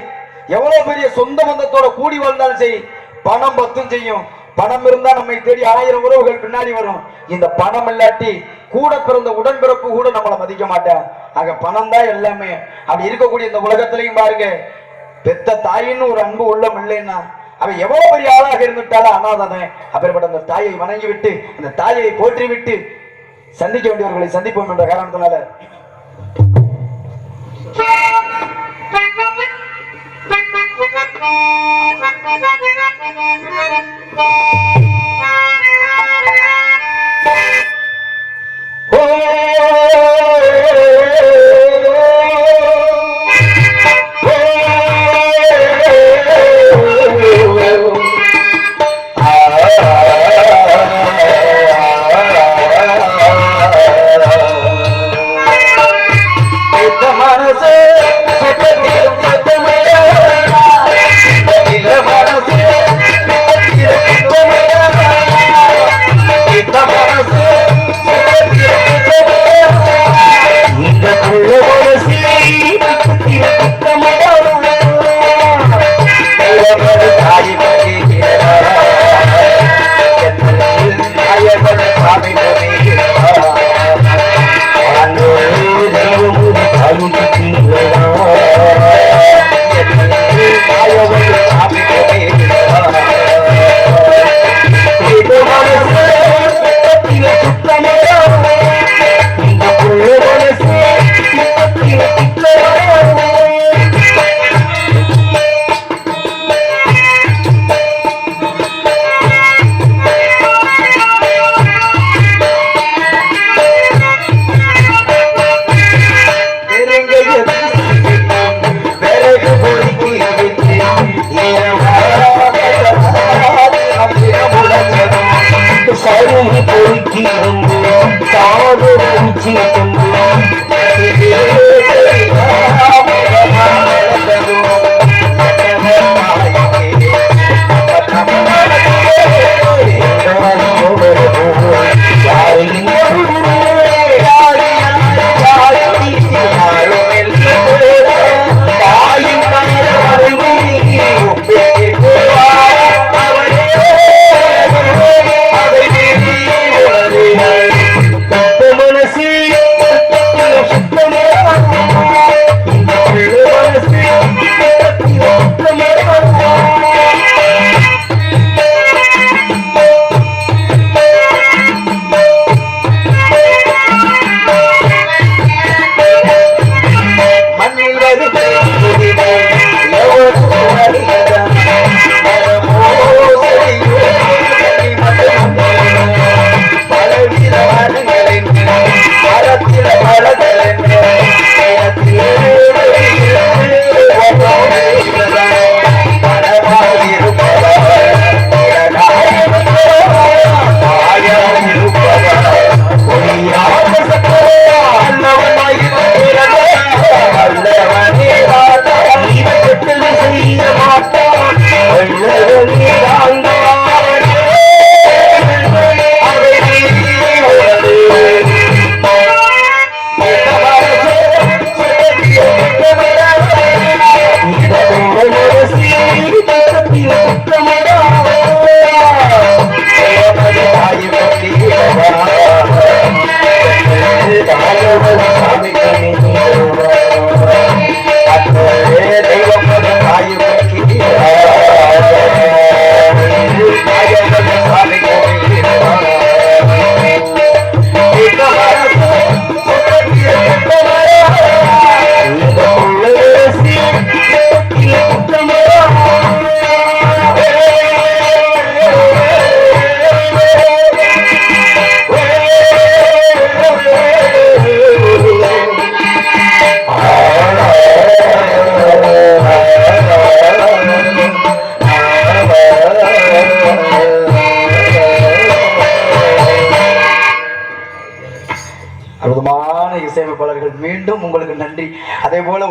எவ்வளவு பெரிய சொந்த பந்தத்தோட கூடி வாழ்ந்தாலும் சரி, பணம் பத்தும் செய்யும். பணம் இருந்தா நம்மை தேடி 1000 உறவுகள் பின்னாடி வரும். இந்த பணம் இல்லாட்டி கூட பிறந்த உடன்பிறப்பு கூட நம்மளை மதிக்க மாட்டேன். ஆக பணம் தான் எல்லாமே. அப்படி இருக்கக்கூடிய இந்த உலகத்திலையும் பாருங்க, பெத்த தாயின்னு ஒரு அன்பு உள்ளம் இல்லைன்னா அவன் எவ்வளவு பெரிய ஆளாக இருந்துட்டாலும் அனாதானே. அப்பேற்பட்ட அந்த தாயை வணங்கி விட்டு, அந்த தாயை போற்றி விட்டு சந்திக்க வேண்டியவர்களை சந்திப்போம் என்ற காரணத்தினால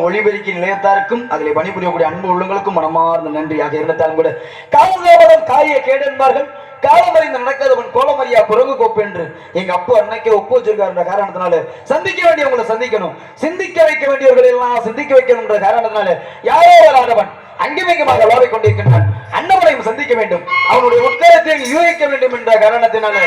ஒளிபெருக்கி நிலையத்தாருக்கும் அதில் பணிபுரியக்கூடிய அன்பு உள்ளங்களுக்கும் மனமார்ந்த நன்றியாக இருந்தாலும் கூட காலதாமதம் காரிய கேடு என்பார்கள். காலமறிந்து நடக்காதவன் கோலமரியா குரங்கு கோப்பு என்று எங்க அப்பா அன்னைக்கே ஒப்பு வச்சிருக்காருன்ற காரணத்தினால சந்திக்க வேண்டியவங்களை சந்திக்கணும், சிந்திக்க வைக்க வேண்டியவர்கள் எல்லாம் சிந்திக்க வைக்கணும்ன்ற காரணத்தினால யாரோ ஒரு ஆடவன் அங்குமிங்குமாக விளாவிக் கொண்டிருக்கின்றான். அன்னவனையும் சந்திக்க வேண்டும், அவனுடைய உட்காரத்தை யூகிக்க வேண்டும் என்ற காரணத்தினால